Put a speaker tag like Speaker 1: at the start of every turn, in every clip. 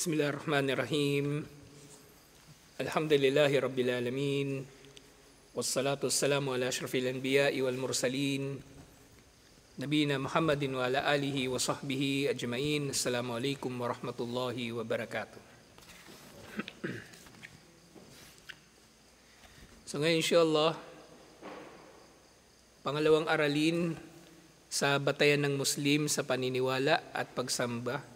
Speaker 1: Bismillahirrahmanirrahim. Alhamdulillahi Rabbil Alamin. Wassalatu wassalamu ala asyrafil anbiya'i wal mursalin. Nabiyina Muhammadin wa ala alihi wa sahbihi ajma'in. Assalamualaikum warahmatullahi wabarakatuh. So ngayon insyaAllah, pangalawang aralin sa batayan ng Muslim sa paniniwala at pagsamba.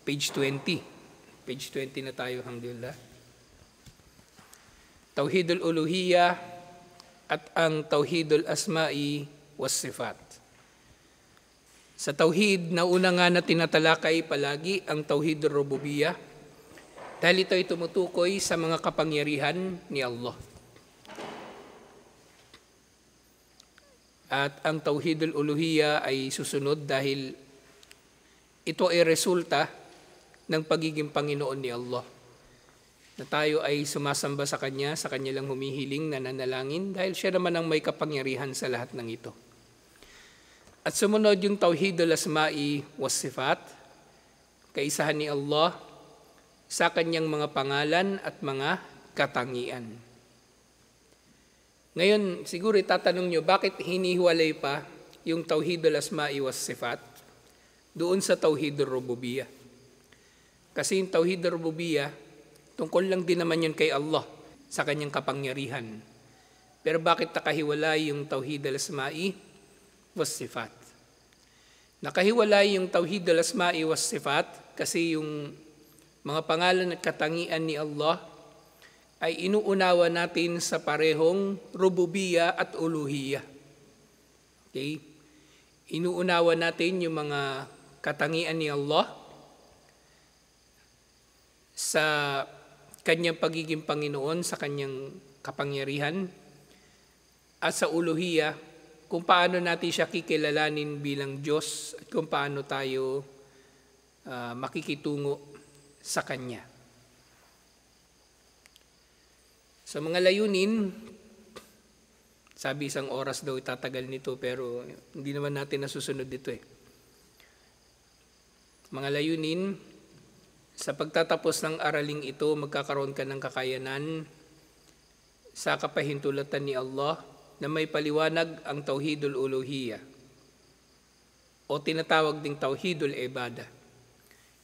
Speaker 1: Page 20. Page 20 na tayo, alhamdulillah. Tauhidul Uluhiyah at ang Tauhidul Asma'i was Sifat. Sa Tauhid, nauna nga na tinatalakay palagi ang Tauhidul Rububiyah dahil ito ay tumutukoy sa mga kapangyarihan ni Allah. At ang Tauhidul Uluhiyah ay susunod dahil ito ay resulta ng pagiging Panginoon ni Allah. Na tayo ay sumasamba sa Kanya lang humihiling, nananalangin, dahil siya naman ang may kapangyarihan sa lahat ng ito. At sumunod yung Tauhidul Asma'i was Sifat, kaisahan ni Allah sa Kanyang mga pangalan at mga katangian. Ngayon, siguro itatanong nyo, bakit hinihiwalay pa yung Tauhidul Asma'i was Sifat doon sa Tauhidul Rububiyah? Kasi yung Tauhidul Rububiyah, tungkol lang din naman yun kay Allah sa Kanyang kapangyarihan. Pero bakit nakahiwalay yung Tauhidul Asma'i was Sifat? Nakahiwalay yung Tauhidul Asma'i was Sifat kasi yung mga pangalan at katangian ni Allah ay inuunawa natin sa parehong Rububiyah at Uluhiyah. Okay? Inuunawa natin yung mga katangian ni Allah sa Kanyang pagiging Panginoon, sa Kanyang kapangyarihan, at sa Uluhiyah, kung paano natin siya kikilalanin bilang Diyos at kung paano tayo makikitungo sa Kanya. Sa mga layunin, sabi isang oras daw itatagal nito pero hindi naman natin nasusunod dito eh. Mga layunin, sa pagtatapos ng araling ito, magkakaroon ka ng kakayanan sa kapahintulatan ni Allah na may paliwanag ang Tauhidul Uluhiyah o tinatawag ding Tauhidul Ibadah.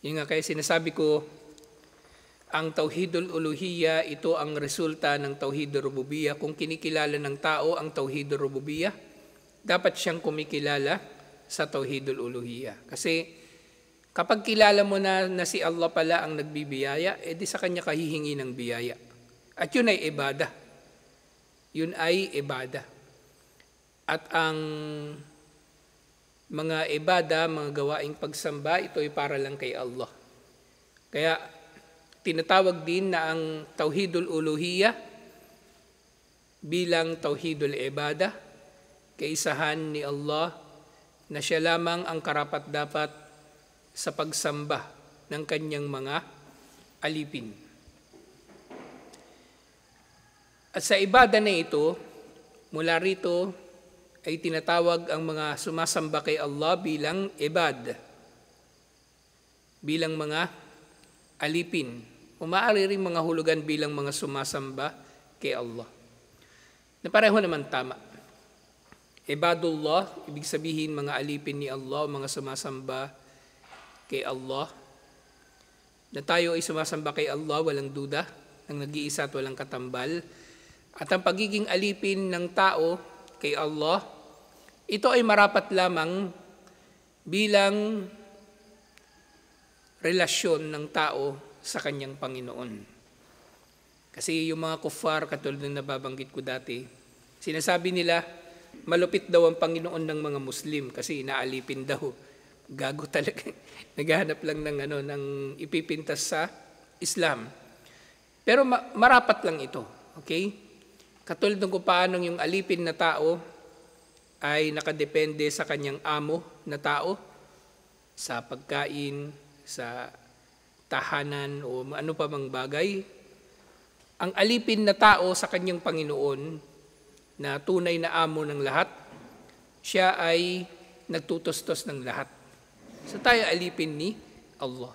Speaker 1: Yun nga kaya sinasabi ko, ang Tauhidul Uluhiyah, ito ang resulta ng Tauhidul Rububiyah. Kung kinikilala ng tao ang Tauhidul Rububiyah, dapat siyang kumikilala sa Tauhidul Uluhiyah. Kasi kapag kilala mo na si Allah pala ang nagbibiyaya, edi sa Kanya kahihingi ng biyaya. At yun ay ibadah. Yun ay ibadah. At ang mga ibadah, mga gawaing pagsamba, ito ay para lang kay Allah. Kaya tinatawag din na ang Tauhidul Uluhiyah bilang Tauhidul Ibadah, kaisahan ni Allah na siya lamang ang karapat-dapat sa pagsamba ng Kanyang mga alipin. At sa ibada na ito, mula rito ay tinatawag ang mga sumasamba kay Allah bilang ibad, bilang mga alipin. O maaari rin mga hulugan bilang mga sumasamba kay Allah. Na pareho naman tama. Ibadullah, ibig sabihin mga alipin ni Allah, mga sumasamba kay Allah. Na tayo ay sumasamba kay Allah, walang duda, ng nag-iisa at walang katambal. At ang pagiging alipin ng tao kay Allah, ito ay marapat lamang bilang relasyon ng tao sa kanyang Panginoon. Kasi yung mga kuffar, katulad ng nababanggit ko dati, sinasabi nila, malupit daw ang Panginoon ng mga Muslim kasi inaalipin daw. Gago talaga. Naghahanap lang ng ipipintas sa Islam. Pero marapat lang ito. Okay? Katulad ng kung paano yung alipin na tao ay nakadepende sa kanyang amo na tao, sa pagkain, sa tahanan o ano pa mang bagay. Ang alipin na tao sa kanyang Panginoon na tunay na amo ng lahat, siya ay nagtutustos ng lahat. So tayo alipin ni Allah.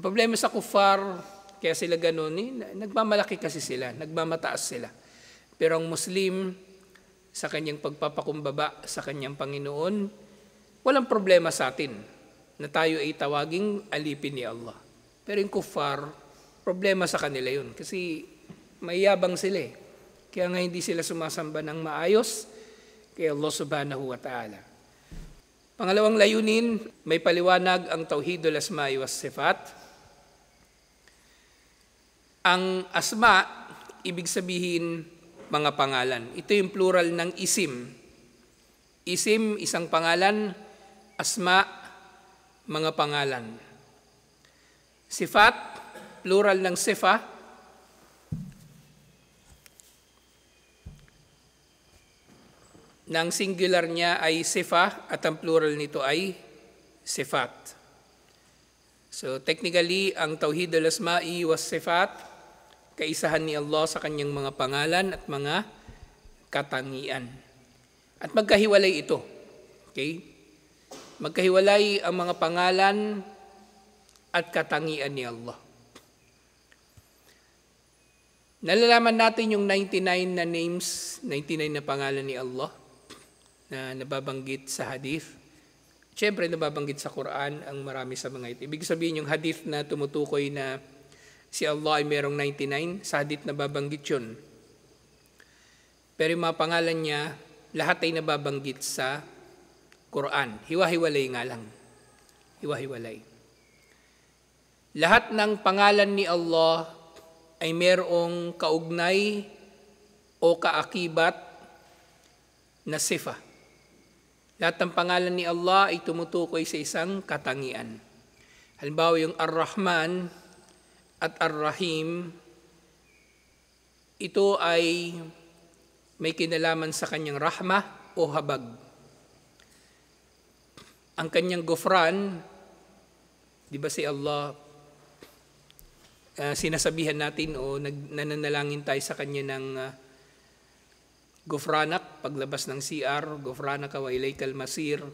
Speaker 1: Ang problema sa kuffar, kaya sila ganun, nagmamalaki kasi sila, nagmamataas sila. Pero ang Muslim, sa kanyang pagpapakumbaba sa kanyang Panginoon, walang problema sa atin na tayo ay tawaging alipin ni Allah. Pero yung kuffar, problema sa kanila yun kasi mayabang sila eh. Kaya nga hindi sila sumasamba ng maayos kay Allah subhanahu wa ta'ala. Pangalawang layunin, may paliwanag ang Tauhidul Asma'i was Sifat. Ang asma, ibig sabihin mga pangalan. Ito yung plural ng isim. Isim, isang pangalan. Asma, mga pangalan. Sifat, plural ng sifa. Na ang singular niya ay sifa at ang plural nito ay sifat. So technically, ang Tauhidul Asma'i was Sifat, kaisahan ni Allah sa kanyang mga pangalan at mga katangian. At magkahiwalay ito. Okay? Magkahiwalay ang mga pangalan at katangian ni Allah. Nalalaman natin yung 99 na names, 99 na pangalan ni Allah na nababanggit sa hadith. Siyempre, nababanggit sa Quran ang marami sa mga ito. Ibig sabihin yung hadith na tumutukoy na si Allah ay merong 99, sa hadith nababanggit yun. Pero yung mga pangalan niya, lahat ay nababanggit sa Quran. Hiwa-hiwalay nga lang. Hiwa-hiwalay. Lahat ng pangalan ni Allah ay merong kaugnay o kaakibat na sifa. Lahat ng pangalan ni Allah ay tumutukoy sa isang katangian. Halimbawa yung Ar-Rahman at Ar-Rahim, ito ay may kinalaman sa kanyang rahmah o habag. Ang kanyang Ghufran, di ba si Allah, sinasabihan natin o nananalangin tayo sa kanya ng Ghufranak, paglabas ng CR, Ghufranaka wa ilaykal masir,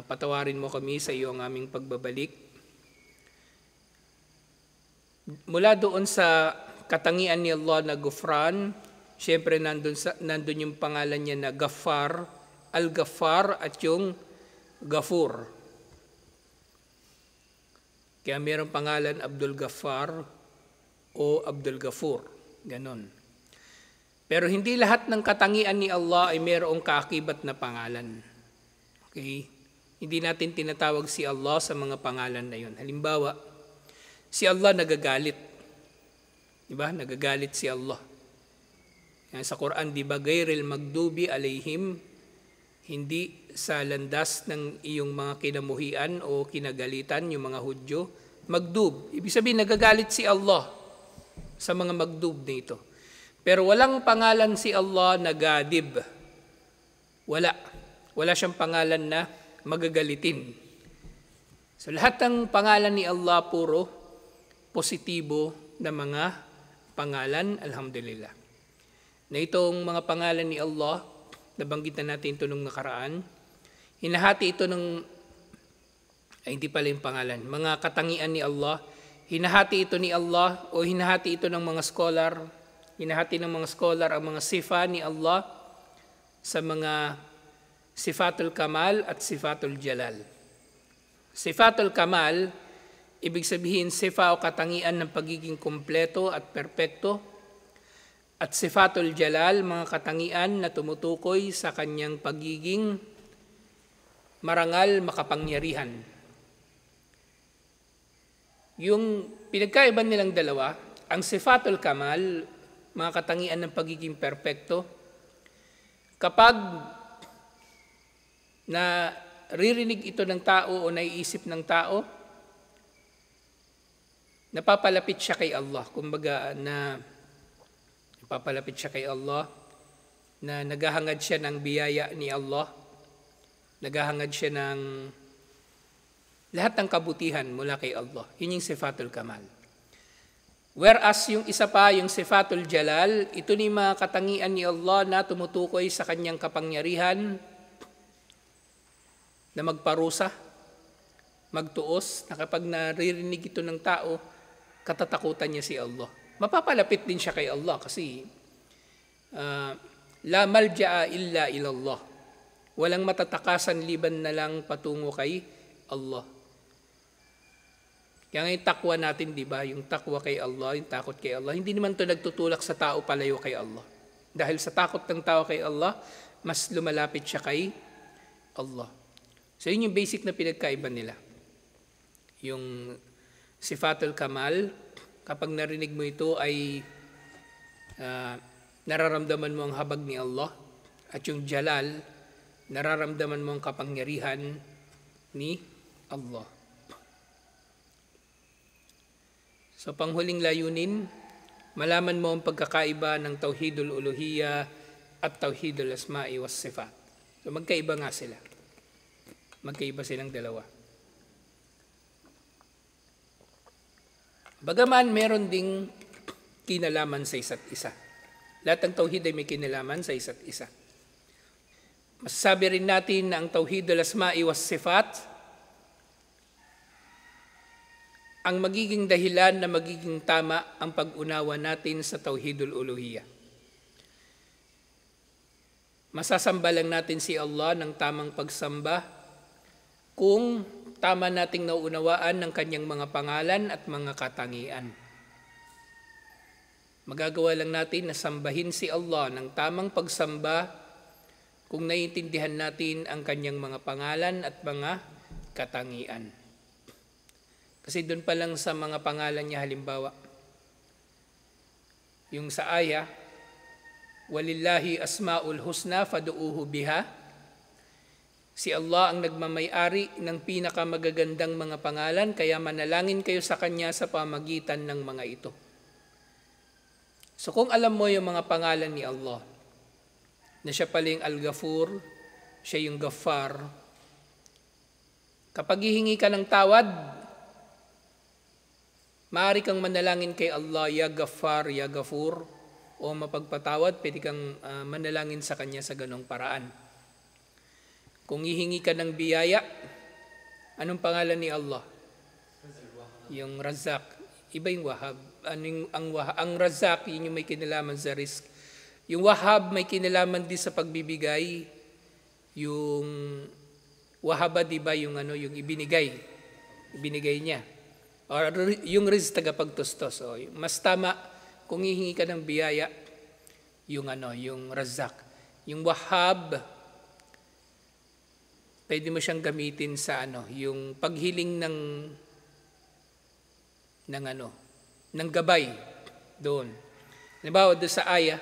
Speaker 1: patawarin mo kami sa iyo ang aming pagbabalik. Mula doon sa katangian ni Allah na Ghufran, siyempre nandun yung pangalan niya na Ghaffar, Al-Ghaffar at yung Ghafur. Kaya mayroong pangalan Abdul Ghaffar o Abdul Ghafur. Ganon. Pero hindi lahat ng katangian ni Allah ay mayroong kaakibat na pangalan. Okay? Hindi natin tinatawag si Allah sa mga pangalan na yun. Halimbawa, si Allah nagagalit. Diba? Nagagalit si Allah. Yan sa Quran, di ba, gayril magdubi alayhim, hindi sa landas ng iyong mga kinamuhian o kinagalitan, yung mga Hudyo. Magdub. Ibig sabihin, nagagalit si Allah sa mga magdub na ito. Pero walang pangalan si Allah na gadib. Wala. Wala siyang pangalan na magagalitin. So lahat ng pangalan ni Allah puro positibo na mga pangalan, alhamdulillah. Na itong mga pangalan ni Allah, nabanggit na natin ito nung nakaraan, hinahati ito ng, hindi pala yung pangalan, mga katangian ni Allah, hinahati ito ni Allah o hinahati ito ng mga scholar, hinahati ng mga scholar ang mga sifa ni Allah sa mga sifatul kamal at sifatul jalal. Sifatul kamal, ibig sabihin sifa o katangian ng pagiging kumpleto at perpekto, at sifatul jalal, mga katangian na tumutukoy sa kanyang pagiging marangal, makapangyarihan. Yung pinagkaiban nilang dalawa, ang sifatul kamal, mga katangian ng pagiging perpekto, kapag na ririnig ito ng tao o naiisip ng tao, napapalapit siya kay Allah. Kumbaga na napapalapit siya kay Allah, na naghahangad siya ng biyaya ni Allah, naghahangad siya ng lahat ng kabutihan mula kay Allah. Yun yung sifatul kamal. Whereas yung isa pa, yung sifatul jalal, ito ni mga katangian ni Allah na tumutukoy sa kanyang kapangyarihan na magparusa, magtuos na kapag naririnig ito ng tao, katatakutan niya si Allah. Mapapalapit din siya kay Allah kasi la malja'a illa ilallah. Walang matatakasan liban na lang patungo kay Allah. Kaya nga yung takwa natin, di ba? Yung takwa kay Allah, yung takot kay Allah, hindi naman to nagtutulak sa tao palayo kay Allah. Dahil sa takot ng tao kay Allah, mas lumalapit siya kay Allah. So yun yung basic na pinagkaiba nila. Yung sifatul kamal, kapag narinig mo ito ay nararamdaman mo ang habag ni Allah. At yung jalal, nararamdaman mo ang kapangyarihan ni Allah. So panghuling layunin, malaman mo ang pagkakaiba ng Tauhidul Uluhiyya at Tauhidul Asma'i was Sifat. So magkaiba nga sila. Magkaiba silang dalawa. Bagaman meron ding kinalaman sa isa't isa. Lahat ng Tauhid ay may kinalaman sa isa't isa. Masasabi rin natin na ang Tauhidul Asma'i was Sifat ang magiging dahilan na magiging tama ang pag-unawa natin sa Tauhidul Uluhiyya. Masasamba lang natin si Allah ng tamang pagsamba kung tama nating nauunawaan ng kanyang mga pangalan at mga katangian. Magagawa lang natin na sambahin si Allah ng tamang pagsamba kung naiintindihan natin ang kanyang mga pangalan at mga katangian. Kasi doon pa lang sa mga pangalan niya, halimbawa, yung sa aya, walillahi asma'ul husna fadu'uhu biha, si Allah ang nagmamay-ari ng pinakamagagandang mga pangalan, kaya manalangin kayo sa Kanya sa pamagitan ng mga ito. So kung alam mo yung mga pangalan ni Allah, na siya pala yung Al-Ghafur, siya yung Ghaffar, kapag hihingi ka ng tawad, maaari kang manalangin kay Allah, Ya Ghaffar, Ya Ghafur, o mapagpatawad, pwede kang manalangin sa Kanya sa ganong paraan. Kung hihingi ka ng biyaya, anong pangalan ni Allah? Yung Razak. Iba yung Wahab. Ang Razak, yun yung may kinalaman sa risk. Yung Wahab may kinalaman din sa pagbibigay. Yung Wahaba, di ba, yung ibinigay. Ibinigay niya. Or yung riz tagapagtustos. O, mas tama kung hihingi ka ng biyaya, yung Razak. Yung Wahhab, pwede mo siyang gamitin sa yung paghiling ng gabay doon. Halimbawa doon sa aya,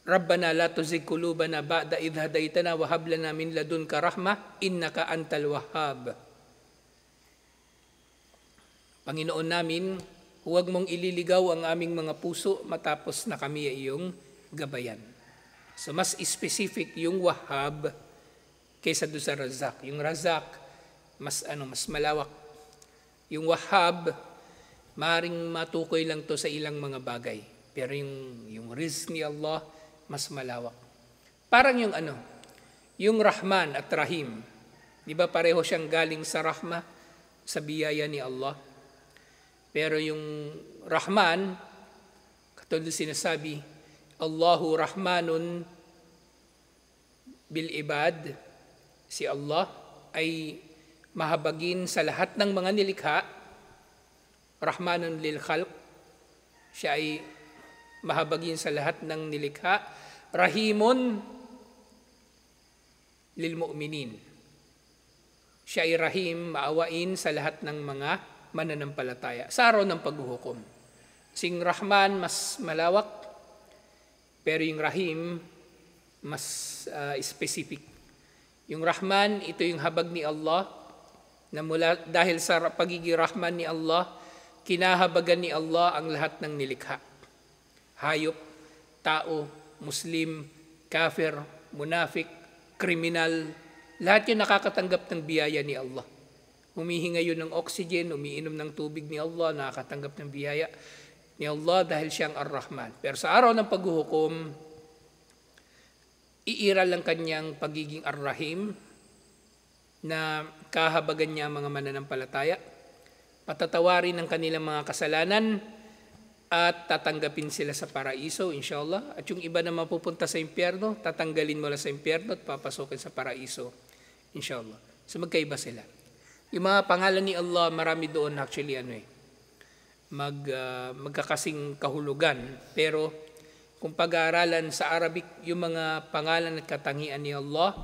Speaker 1: Rabbana la tuzigh qulubana ba'da idh hadaytana wa hab lana min ladunka rahmah innaka antal wahhab. Panginoon namin, huwag mong ililigaw ang aming mga puso matapos na kami ay iyong gabayan. So mas specific yung Wahhab kaysa doon sa Razak. Yung Razak, mas malawak. Yung Wahhab, maaaring matukoy lang to sa ilang mga bagay. Pero yung rizq ni Allah, mas malawak. Parang yung Rahman at Rahim. Di ba pareho siyang galing sa rahma, sa biyaya ni Allah? Pero yung Rahman, katulad sinasabi, Allahu Rahmanun bil ibad, si Allah ay mahabagin sa lahat ng mga nilikha. Rahmanun lil khalq, siya ay mahabagin sa lahat ng nilikha. Rahimun lil mu'minin, siya ay rahim, maawain sa lahat ng mga mananampalataya sa araw ng paghuhukom. Sing Rahman mas malawak, pero yung Rahim mas specific. Yung Rahman, ito yung habag ni Allah na dahil sa pagiging Rahman ni Allah, kinahabagan ni Allah ang lahat ng nilikha. Hayop, tao, Muslim, kafir, munafik, kriminal, lahat yun nakakatanggap ng biyaya ni Allah. Humihinga yun ng oxygen, umiinom ng tubig ni Allah, nakakatanggap ng biyaya ni Allah dahil siyang Ar-Rahman. Pero sa araw ng paghuhukom, iiral lang kanyang pagiging Ar-Rahim na kahabagan niya ang mga mananampalataya, patatawarin ang kanilang mga kasalanan, at tatanggapin sila sa paraiso, inshallah. At yung iba na mapupunta sa impyerno, tatanggalin mo lang sa impyerno at papasukin sa paraiso, inshallah. So magkaiba sila. Yung mga pangalan ni Allah, marami doon actually magkakasing kahulugan. Pero kung pag-aaralan sa Arabic, yung mga pangalan at katangian ni Allah,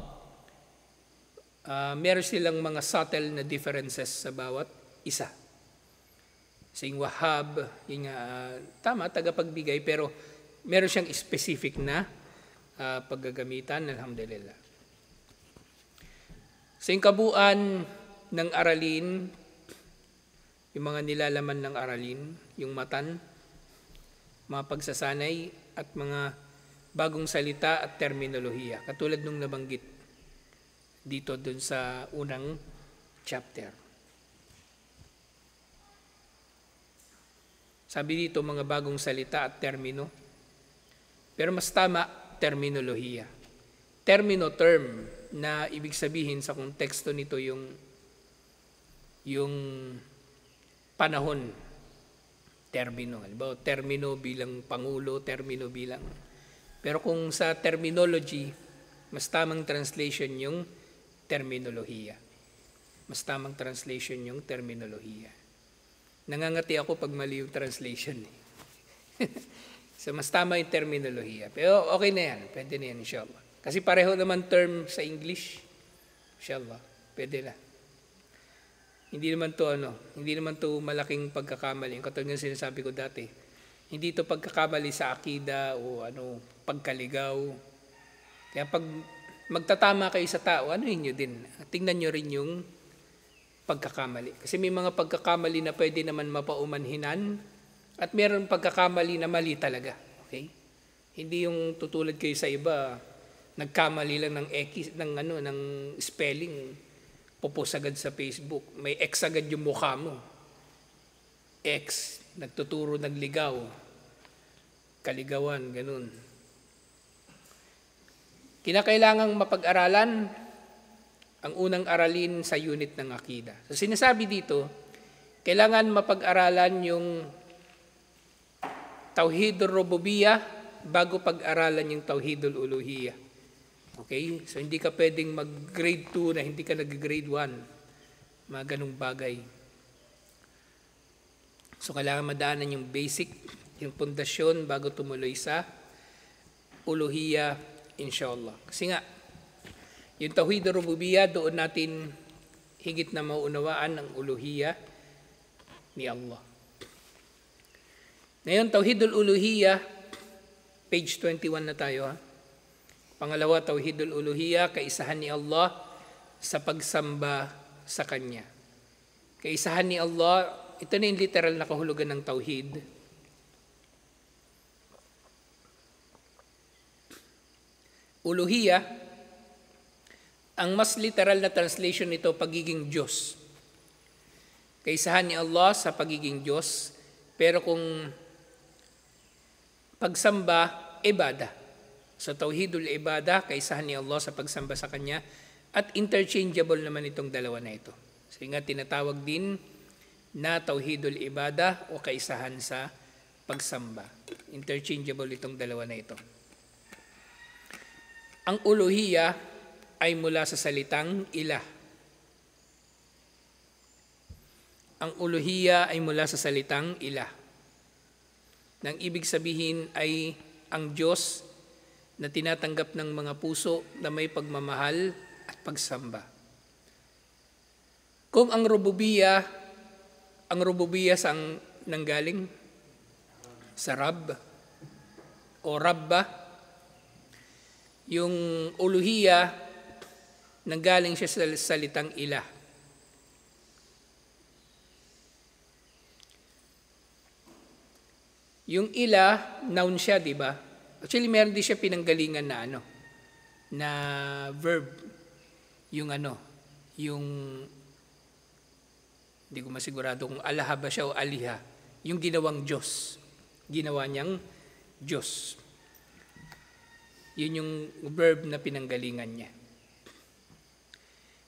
Speaker 1: meron silang mga subtle na differences sa bawat isa. Sing Wahhab, yung tama, tagapagbigay, pero meron siyang specific na paggagamitan, alhamdulillah. Sa kabuuan ng aralin, yung mga nilalaman ng aralin, yung matan, mga pagsasanay, at mga bagong salita at terminolohiya, katulad nung nabanggit dito dun sa unang chapter. Sabi dito, mga bagong salita at termino. Pero mas tama, terminolohiya. Termino, term, na ibig sabihin sa konteksto nito yung panahon. Termino. Halimbawa, termino bilang pangulo, termino bilang. Pero kung sa terminology, mas tamang translation yung terminolohiya. Mas tamang translation yung terminolohiya. Nangangati ako pag mali yung translation. So, mas tama yung terminolohiya. Pero okay na yan. Pwede na yan, inshallah. Kasi pareho naman term sa English. Inshallah. Pwede na. Hindi naman to malaking pagkakamali. Katulad ng sinasabi ko dati. Hindi to pagkakamali sa akida o pagkaligaw. Kaya pag magtatama kayo sa tao, yun din. Tingnan nyo rin yung pagkakamali. Kasi may mga pagkakamali na pwede naman mapaumanhinan at meron pagkakamali na mali talaga. Okay? Hindi yung tutulad kayo sa iba, nagkamali lang ng spelling, popost agad sa Facebook, may X agad yung mukha mo. X, nagtuturo ng ligaw, kaligawan, ganun. Kinakailangang mapag-aralan ang unang aralin sa unit ng akida. So sinasabi dito, kailangan mapag-aralan yung Tauhidul Rububiyyah bago pag-aralan yung Tauhidul Uluhiyyah. Okay? So hindi ka pwedeng mag-grade 2 na hindi ka nag-grade 1. Mga ganung bagay. So kailangan madaanan yung basic, yung pundasyon bago tumuloy sa Uluhiyyah, inshallah. Kasi nga, yung Tauhidul Rububiyyah, doon natin higit na maunawaan ang uluhiyyah ni Allah. Ngayon, Tauhidul Uluhiyyah, page 21 na tayo. Pangalawa, Tauhidul Uluhiyyah, kaisahan ni Allah sa pagsamba sa Kanya. Kaisahan ni Allah, ito na yung literal na kahulugan ng Tauhid. Uluhiyyah, ang mas literal na translation nito, pagiging Diyos. Kaisahan ni Allah sa pagiging Diyos, pero kung pagsamba, ibadah. Sa Tauhidul Ibadah, kaisahan ni Allah sa pagsamba sa Kanya, at interchangeable naman itong dalawa na ito. So nga tinatawag din na Tauhidul Ibadah o kaisahan sa pagsamba. Interchangeable itong dalawa na ito. Ang uluhiyyah ay mula sa salitang ilah. Ang uluhiyyah ay mula sa salitang ilah. Nang ibig sabihin ay ang Diyos na tinatanggap ng mga puso na may pagmamahal at pagsamba. Kung ang rububiyyah saan nanggaling? Sa Rabb o Rabba. Yung uluhiyyah, nanggaling siya sa salitang ilah. Yung ilah, noun siya, di ba? Actually, meron din siya pinanggalingan na na verb. Yung hindi ko masigurado kung alaha ba siya o aliha. Yung ginawang Diyos. Ginawa niyang Diyos. Yun yung verb na pinanggalingan niya.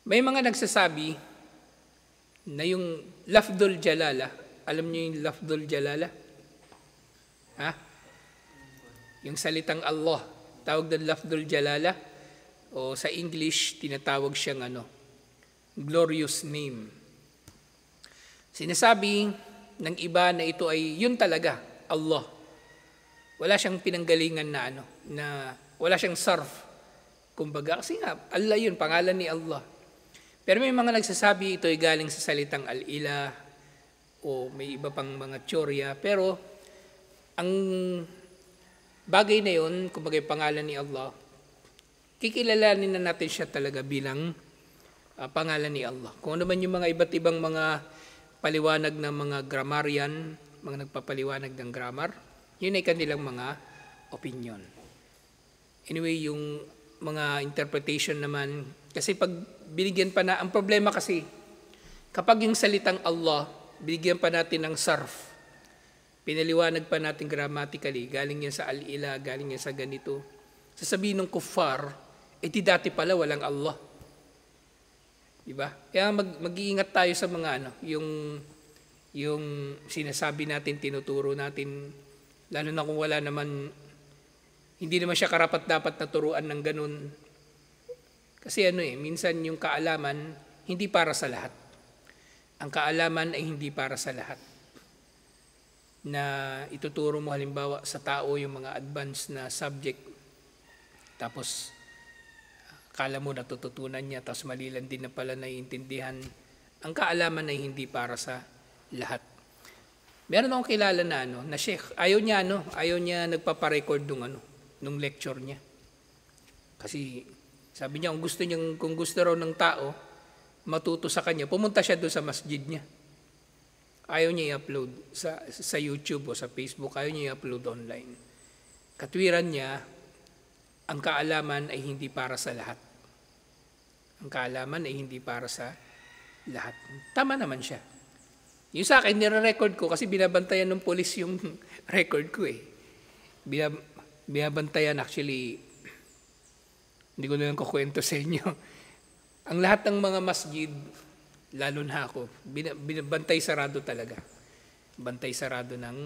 Speaker 1: May mga nagsasabi na yung lafdul jalala, alam niyo yung lafdul jalala? Ha? Yung salitang Allah, tawag doon lafdul jalala, o sa English, tinatawag siyang glorious name. Sinasabi ng iba na ito ay yun talaga, Allah. Wala siyang pinanggalingan na wala siyang sarf. Kumbaga, kasi nga, Allah yun, pangalan ni Allah. Pero may mga nagsasabi ito ay galing sa salitang al-ilah o may iba pang mga teorya. Pero ang bagay na yun, kumbaga pangalan ni Allah, kikilalanin na natin siya talaga bilang pangalan ni Allah. Kung ano man yung mga iba't ibang mga paliwanag ng mga grammarian, mga nagpapaliwanag ng grammar, yun ay kanilang mga opinion. Anyway, yung mga interpretation naman, kasi pag binigyan pa ang problema kasi, kapag yung salitang Allah, binigyan pa natin ng sarf, pinaliwanag pa natin grammatically, galing yan sa al-ilah, galing yan sa ganito, sasabihin ng kuffar, di dati pala walang Allah. Diba? Kaya mag-iingat tayo sa mga yung sinasabi natin, tinuturo natin, lalo na kung wala naman, hindi naman siya karapat-dapat na turuan ng ganun. Kasi minsan yung kaalaman, hindi para sa lahat. Ang kaalaman ay hindi para sa lahat. Na ituturo mo halimbawa sa tao yung mga advanced na subject, tapos akala mo natututunan niya, tapos malilan din na pala naiintindihan. Ang kaalaman ay hindi para sa lahat. Meron akong kilala na sheikh, ayaw niya nagpaparecord nung lecture niya. Kasi sabi niya, kung gusto raw ng tao matuto sa kanya, pumunta siya doon sa masjid niya. Ayaw niya i-upload sa YouTube o sa Facebook, ayaw niya i-upload online. Katwiran niya, ang kaalaman ay hindi para sa lahat. Ang kaalaman ay hindi para sa lahat. Tama naman siya. Yung sa akin, nire-record ko kasi binabantayan ng polis yung record ko eh. Binabantayan actually, hindi ko na lang kukwento sa inyo. Ang lahat ng mga masjid, lalo na ako, binabantay sarado talaga. Bantay sarado ng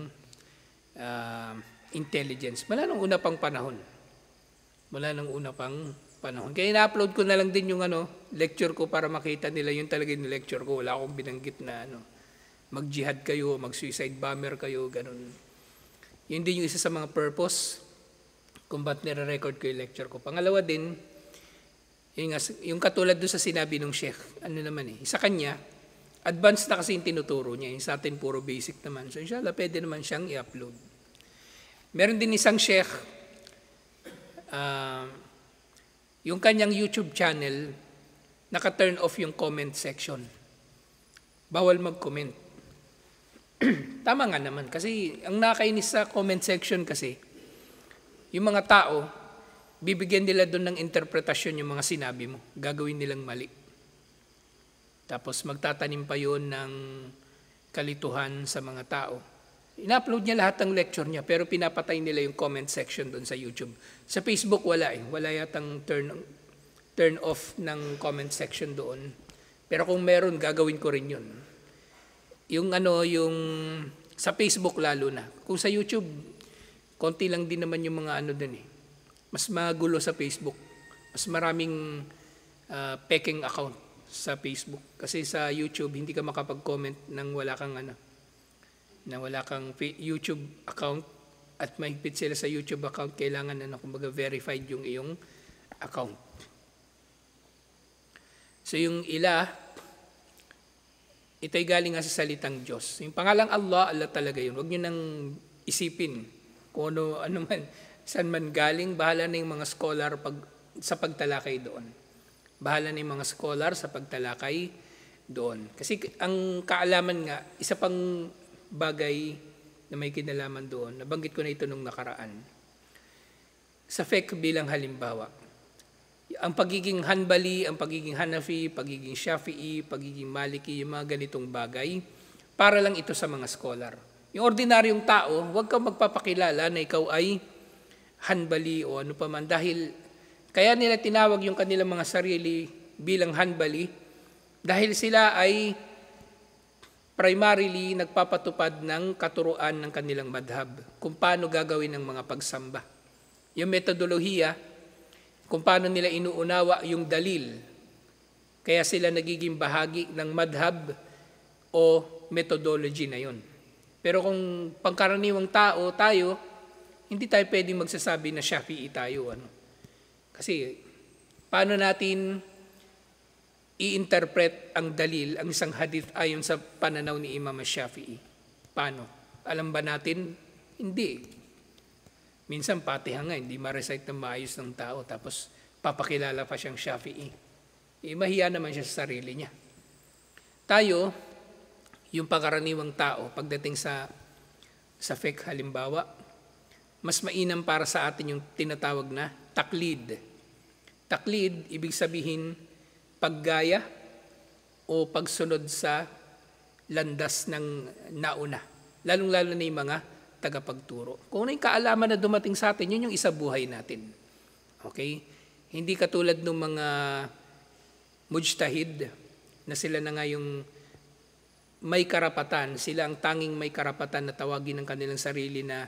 Speaker 1: intelligence. Mula nung una pang panahon. Kaya na-upload ko na lang din yung lecture ko para makita nila yung talaga yung lecture ko. Wala akong binanggit na mag-jihad kayo, mag-suicide bomber kayo, ganun. Yun din yung isa sa mga purpose kung ba't nire-record ko yung lecture ko. Pangalawa din, yung katulad doon sa sinabi ng sheikh, sa kanya, advanced na kasi yung tinuturo niya. Yung sa atin, puro basic naman. So inshallah, pwede naman siyang i-upload. Meron din isang sheikh, yung kanyang YouTube channel, naka-turn off yung comment section. Bawal mag-comment. Tama nga naman. Kasi ang nakainis sa comment section kasi, yung mga tao, bibigyan nila doon ng interpretasyon yung mga sinabi mo. Gagawin nilang mali. Tapos magtatanim pa yun ng kalituhan sa mga tao. Ina-upload niya lahat ng lecture niya, pero pinapatay nila yung comment section doon sa YouTube. Sa Facebook, wala eh. Wala yatang turn off ng comment section doon. Pero kung meron, gagawin ko rin yun. Yung sa Facebook lalo na. Kung sa YouTube, konti lang din naman yung mga doon eh. Mas magulo sa Facebook. Mas maraming peking account sa Facebook. Kasi sa YouTube, hindi ka makapag-comment nang wala kang YouTube account at mahigpit sila sa YouTube account, kailangan kumbaga verified yung iyong account. So yung ilah, ito'y galing nga sa salitang Diyos. Yung pangalang Allah, Allah talaga yun. Huwag nyo nang isipin kung ano man, saan man galing, bahala na yung mga scholar sa pagtalakay doon. Bahala na yung mga scholar sa pagtalakay doon. Kasi ang kaalaman nga, isa pang bagay na may kinalaman doon, nabanggit ko na ito nung nakaraan. Sa fiqh bilang halimbawa, ang pagiging Hanbali, ang pagiging Hanafi, pagiging Shafi'i, pagiging Maliki, yung mga ganitong bagay, para lang ito sa mga scholar. Yung ordinaryong tao, huwag kang magpapakilala na ikaw ay Hanbali o ano pa man, dahil kaya nila tinawag yung kanilang mga sarili bilang Hanbali dahil sila ay primarily nagpapatupad ng katuruan ng kanilang madhab kung paano gagawin ang mga pagsamba. Yung metodolohiya, kung paano nila inuunawa yung dalil, kaya sila nagiging bahagi ng madhab o methodology na yon. Pero kung pangkaraniwang tao tayo, hindi tayo pwedeng magsasabi na Shafi'i tayo. Kasi paano natin i-interpret ang dalil, ang isang hadith ayon sa pananaw ni Imam Shafi'i? Paano? Alam ba natin? Hindi. Minsan Fatiha nga, hindi ma-recite ng maayos ng tao, tapos papakilala pa siyang Shafi'i. Mahiya naman siya sa sarili niya. Tayo, yung pangkaraniwang tao, pagdating sa fiqh halimbawa, mas mainam para sa atin yung tinatawag na taklid. Taklid, ibig sabihin, paggaya o pagsunod sa landas ng nauna. Lalong-lalo na yung mga tagapagturo. Kung ano yung kaalaman na dumating sa atin, yun yung isabuhay natin. Okay? Hindi katulad ng mga mujtahid na sila na nga yung may karapatan, sila ang tanging may karapatan na tawagin ng kanilang sarili na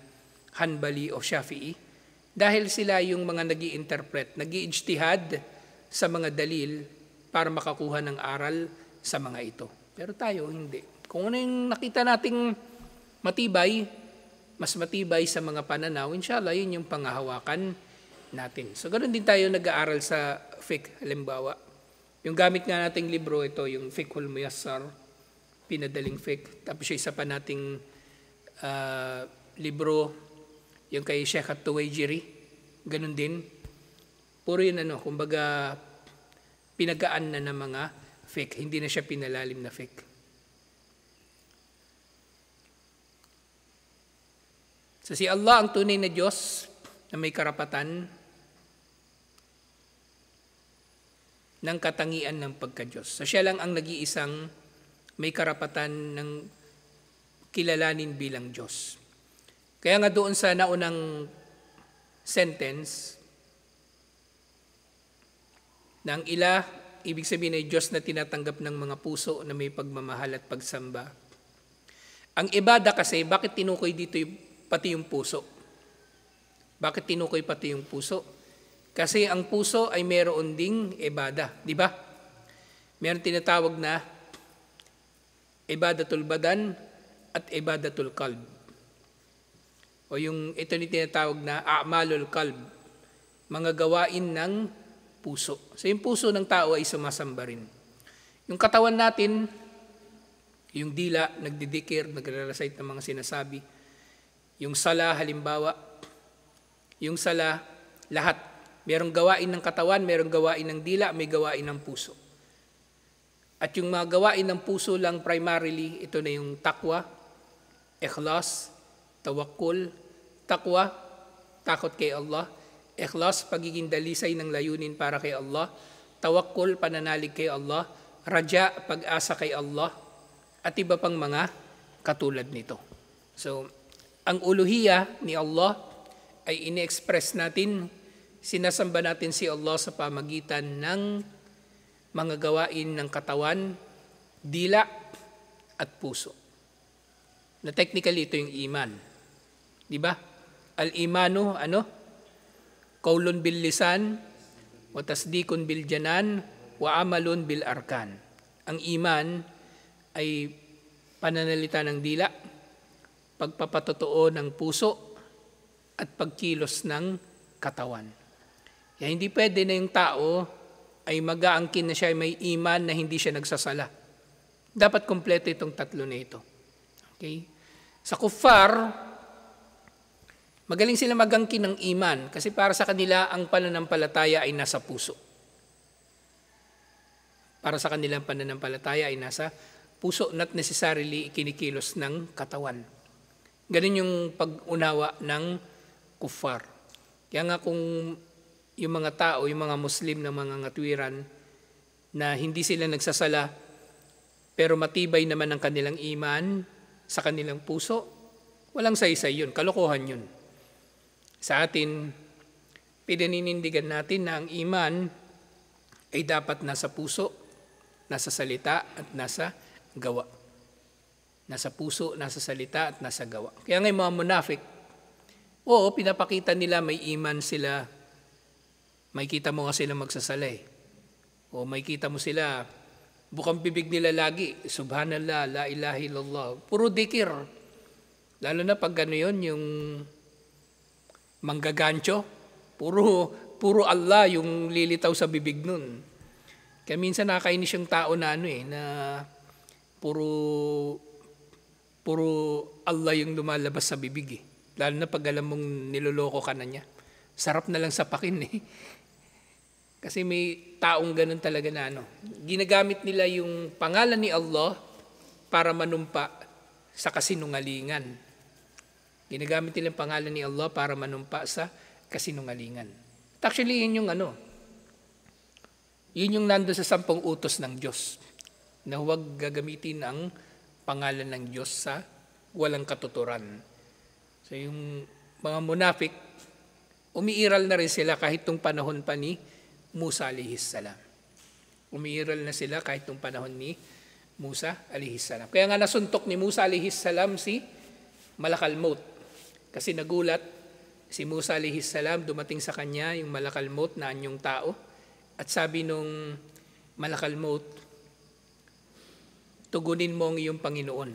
Speaker 1: Hanbali o Shafi'i dahil sila yung mga nag-i-interpret, nag-i-ijtihad sa mga dalil para makakuha ng aral sa mga ito. Pero tayo hindi. Kung ano yung nakita nating matibay, mas matibay sa mga pananaw, inshallah yun yung panghahawakan natin. So ganoon din tayo nag-aaral sa fiqh halimbawa. Yung gamit nga nating libro, ito yung Fiqhul Muyassar, pinadaling fiqh. Tapos yung isa pa nating libro, yung kay Sheikh At-Tuwaijiri, ganun din. Puro yun kumbaga pinagaan na ng mga fiqh, hindi na siya pinalalim na fiqh. So si Allah ang tunay na Diyos na may karapatan ng katangian ng pagka-Diyos. So siya lang ang nag-iisang may karapatan ng kilalanin bilang Diyos. Kaya nga doon sa naunang sentence, na ang ilah, ibig sabihin ay Diyos na tinatanggap ng mga puso na may pagmamahal at pagsamba. Ang ibada kasi, bakit tinukoy dito pati yung puso? Bakit tinukoy pati yung puso? Kasi ang puso ay meron ding ibada, di ba? Meron tinatawag na ibadatul badan at ibadatul qalb. O yung ito ni tinatawag na a'malul qalb, mga gawain ng puso. So yung puso ng tao ay sumasamba rin. Yung katawan natin, yung dila, nagdidikir, nagre-recite ng mga sinasabi. Yung sala, halimbawa, yung sala, lahat. Merong gawain ng katawan, merong gawain ng dila, may gawain ng puso. At yung mga gawain ng puso lang primarily, ito na yung taqwa, ikhlas, tawakkul, taqwa, takot kay Allah, ikhlas, pagiging dalisay ng layunin para kay Allah, tawakkul, pananalig kay Allah, raja, pag-asa kay Allah, at iba pang mga katulad nito. So, ang uluhiyya ni Allah ay ini-express natin, sinasamba natin si Allah sa pamagitan ng mga gawain ng katawan, dila, at puso. Na technically ito yung iman. Di ba? Al-imanu, Qaulun bil lisan, wa tasdikun bil janan, wa amalun bil arkan. Ang iman ay pananalita ng dila, pagpapatotoo ng puso, at pagkilos ng katawan. Kaya hindi pwede na yung tao ay mag-aangkin na siya may iman na hindi siya nagsasala. Dapat kompleto itong tatlo na ito. Okay? Sa kuffar, magaling sila mag-angkin ng iman kasi para sa kanila ang pananampalataya ay nasa puso. Para sa kanila ang pananampalataya ay nasa puso, not necessarily kinikilos ng katawan. Ganun yung pag-unawa ng kuffar. Kaya nga kung yung mga tao, yung mga Muslim na mga ngatwiran na hindi sila nagsasala pero matibay naman ang kanilang iman sa kanilang puso, walang saysay yun, kalokohan yun. Sa atin, pinaninindigan natin na ang iman ay dapat nasa puso, nasa salita at nasa gawa. Nasa puso, nasa salita at nasa gawa. Kaya ngayon mga munafik, oo, pinapakita nila may iman sila. May kita mo nga sila magsasalay. O may kita mo sila, bukang bibig nila lagi, subhanallah, la ilaha illallah. Puro dikir. Lalo na pag gano yun, yung manggagancho, puro Allah yung lilitaw sa bibig nun. Kaya minsan nakakainis yung tao na na puro Allah yung lumalabas sa bibig eh. Lalo na pag alam mong niloloko ka na niya. Sarap na lang sapakin eh. Kasi may taong ganun talaga na ginagamit nila yung pangalan ni Allah para manumpa sa kasinungalingan. Ginagamit nila yung pangalan ni Allah para manumpa sa kasinungalingan. At actually, yun yung nandun sa 10 utos ng Diyos na huwag gagamitin ang pangalan ng Diyos sa walang katuturan. So yung mga munafik, umiiral na rin sila kahit nung panahon pa ni Musa alaihissalam. Umiiral na sila kahit nung panahon ni Musa alaihissalam. Kaya nga nasuntok ni Musa alaihissalam si Malakal Maut. Kasi nagulat si Musa alaihissalam, dumating sa kanya yung Malakal Maut na anyong tao. At sabi nung Malakal Maut, tugunin mo ang iyong Panginoon.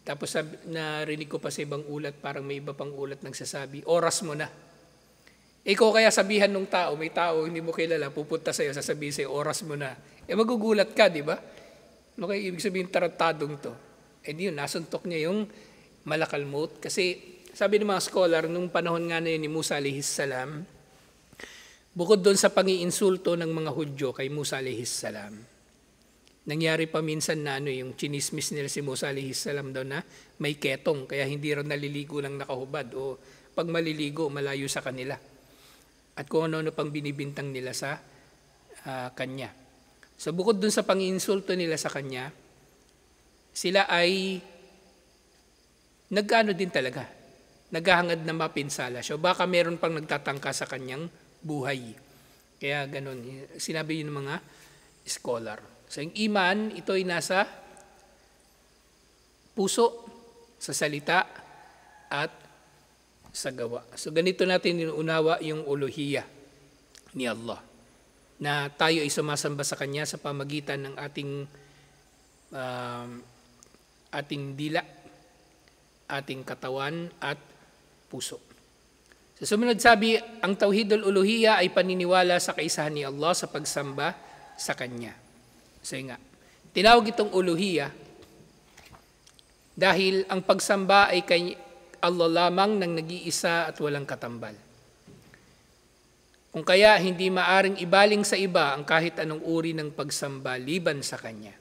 Speaker 1: Tapos narinig ko pa sa ibang ulat, parang may iba pang ulat nagsasabi, oras mo na. Ikaw kaya sabihan ng tao, may tao hindi mo kilala, pupunta sa'yo, sasabihin sa'yo, oras mo na. Magugulat ka, di ba? Ano kaya ibig sabihin tarantadong to? Yun, nasuntok niya yung Malakal Maut. Kasi sabi ng mga scholar, nung panahon nga na yun ni Musa alaihissalam, bukod doon sa pangiinsulto ng mga Hudyo kay Musa alaihissalam, nangyari pa minsan na yung chinismis nila si Musa alaihissalam daw na may ketong, kaya hindi raw naliligo ng nakahubad o pag maliligo, malayo sa kanila. At kung ano pang binibintang nila sa kanya. So bukod dun sa panginsulto nila sa kanya, sila ay nag-ano din talaga, naghahangad na mapinsala. So baka meron pang nagtatangka sa kanyang buhay. Kaya ganun, sinabi yun ng mga scholar. So yung iman, ito ay nasa puso, sa salita, at sa gawa. So ganito natin inuunawa yung uluhiyya ni Allah. Na tayo ay sumasamba sa Kanya sa pamagitan ng ating dila, ating katawan, at puso. Sa sumunod sabi, ang tauhidul uluhiyya ay paniniwala sa kaisahan ni Allah sa pagsamba sa Kanya. So nga, tinawag itong uluhiyya dahil ang pagsamba ay kay Allah lamang nang nag-iisa at walang katambal. Kung kaya hindi maaring ibaling sa iba ang kahit anong uri ng pagsamba liban sa Kanya.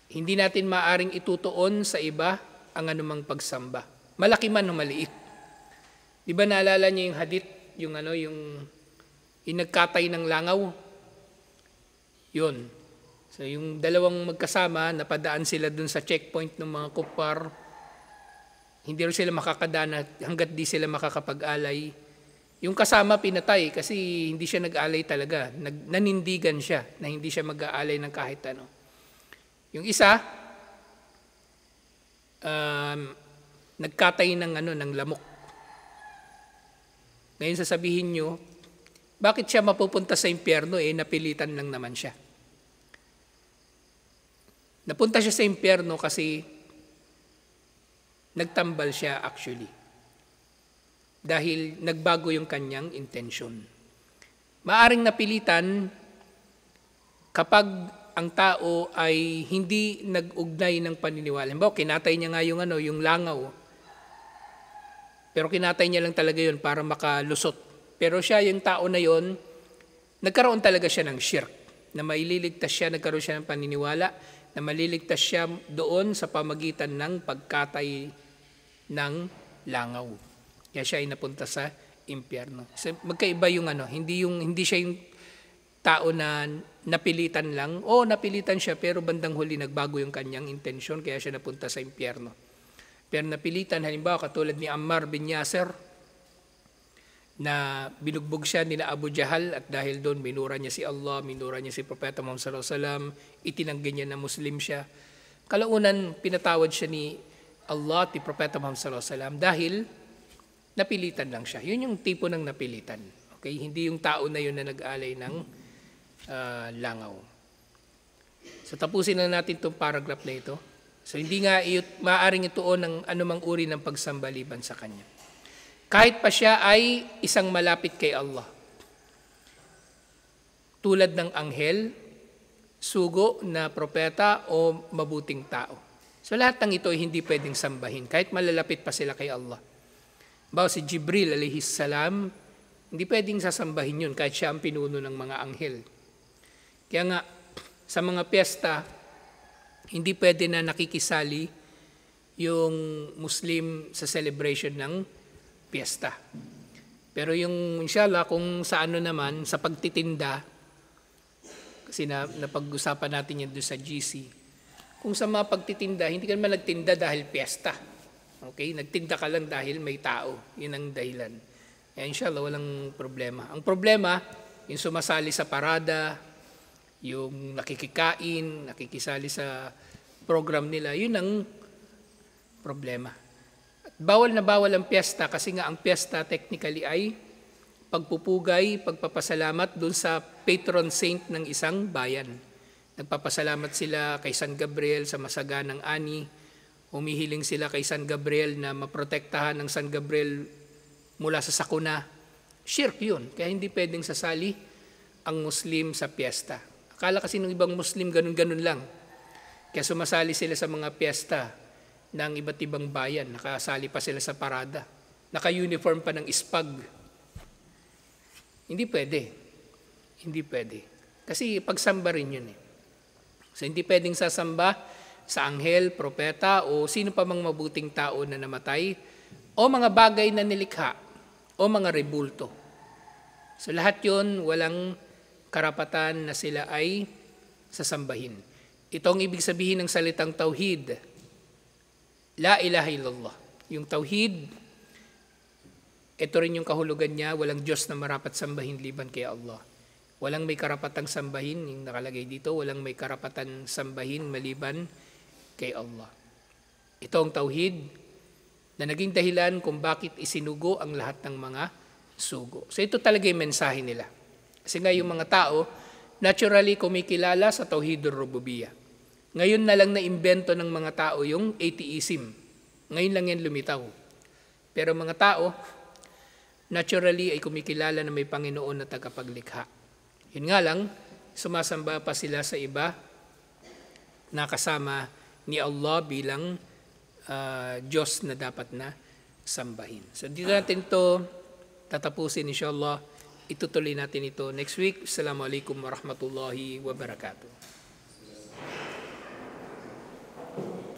Speaker 1: Hindi natin maaring itutuon sa iba ang anumang pagsamba, malaki man o maliit. Di ba naalala niyo yung hadith, yung nagkatay ng langaw? Yun. So yung dalawang magkasama, napadaan sila dun sa checkpoint ng mga kupar. Hindi rin sila makakadana hanggat di sila makakapag-alay. Yung kasama pinatay kasi hindi siya nag-alay talaga. Nanindigan siya na hindi siya mag-aalay ng kahit ano. Yung isa, nagkatay ng lamok. Ngayon sasabihin nyo, bakit siya mapupunta sa impyerno? Napilitan lang naman siya. Napunta siya sa impyerno kasi nagtambal siya actually. Dahil nagbago yung kanyang intensyon. Maaring napilitan kapag ang tao ay hindi nag-ugnay ng paniniwala. Halimbawa, kinatay niya nga yung langaw. Pero kinatay niya lang talaga yun para makalusot. Pero siya, yung tao na yun, nagkaroon talaga siya ng shirk. Na maililigtas siya, nagkaroon siya ng paniniwala, na maliligtas siya doon sa pamagitan ng pagkatay ng langaw. Kaya siya ay napunta sa impyerno. So, magkaiba yung hindi siya yung tao na napilitan lang. Napilitan siya pero bandang huli nagbago yung kanyang intensyon kaya siya napunta sa impyerno. Pero napilitan, halimbawa katulad ni Ammar bin Yasir, na binugbog siya nila Abu Jahal at dahil doon minura niya si Allah, minura niya si Propeta Muhammad sallallahu alaihi wasallam, itinanggi niya na Muslim siya. Kalaunan, pinatawad siya ni Allah at ni Propeta Muhammad sallallahu alaihi wasallam dahil napilitan lang siya. Yun yung tipo ng napilitan. Okay? Hindi yung tao na yun na nag-alay ng langaw. So tapusin na natin itong paragraph na ito. So hindi nga maaaring ituon ng anumang uri ng pagsamba liban sa kanya. Kahit pa siya ay isang malapit kay Allah. Tulad ng anghel, sugo na propeta o mabuting tao. So lahat ng ito ay hindi pwedeng sambahin kahit malalapit pa sila kay Allah. Bawa si Jibril alayhis salam, hindi pwedeng sasambahin yun kahit siya ang pinuno ng mga anghel. Kaya nga, sa mga piyesta, hindi pwede na nakikisali yung Muslim sa celebration ng piyesta. Pero yung inshallah kung sa ano naman, sa pagtitinda, kasi napag-usapan natin yan doon sa GC, kung sa mga pagtitinda, hindi ka naman nagtinda dahil piyesta. Okay? Nagtinda ka lang dahil may tao. Yun ang dahilan. Kaya inshallah, walang problema. Ang problema, yung sumasali sa parada, yung nakikikain, nakikisali sa program nila, yun ang problema. Bawal na bawal ang piyesta kasi nga ang piyesta technically ay pagpupugay, pagpapasalamat doon sa patron saint ng isang bayan. Nagpapasalamat sila kay San Gabriel sa masaganang ani. Humihiling sila kay San Gabriel na maprotektahan ng San Gabriel mula sa sakuna. Shirk yun. Kaya hindi pwedeng sasali ang Muslim sa piyesta. Akala kasi ng ibang Muslim ganun-ganun lang. Kaya sumasali sila sa mga piyesta ng iba't ibang bayan. Nakasali pa sila sa parada. Naka-uniform pa ng ispag. Hindi pwede. Hindi pwede. Kasi pagsamba rin yun eh. So hindi pwedeng sasamba sa anghel, propeta, o sino pa mang mabuting tao na namatay, o mga bagay na nilikha, o mga rebulto. So lahat yun, walang karapatan na sila ay sasambahin. Ito ang ibig sabihin ng salitang tauhid. La ilaha illallah. Yung tauhid, ito rin yung kahulugan niya, walang Diyos na marapat sambahin liban kay Allah. Walang may karapatang sambahin, yung nakalagay dito, walang may karapatan sambahin maliban kay Allah. Ito ang tauhid na naging dahilan kung bakit isinugo ang lahat ng mga sugo. So ito talaga yung mensahe nila. Kasi nga yung mga tao, naturally kumikilala sa tauhidur rububiyah. Ngayon na lang na-imbento ng mga tao yung atheism. Ngayon lang yan lumitaw. Pero mga tao, naturally ay kumikilala na may Panginoon na tagapaglikha. Yun nga lang, sumasamba pa sila sa iba na kasama ni Allah bilang Diyos na dapat na sambahin. So dito natin to tatapusin inshallah. Itutuloy natin ito next week. Assalamualaikum warahmatullahi wabarakatuh.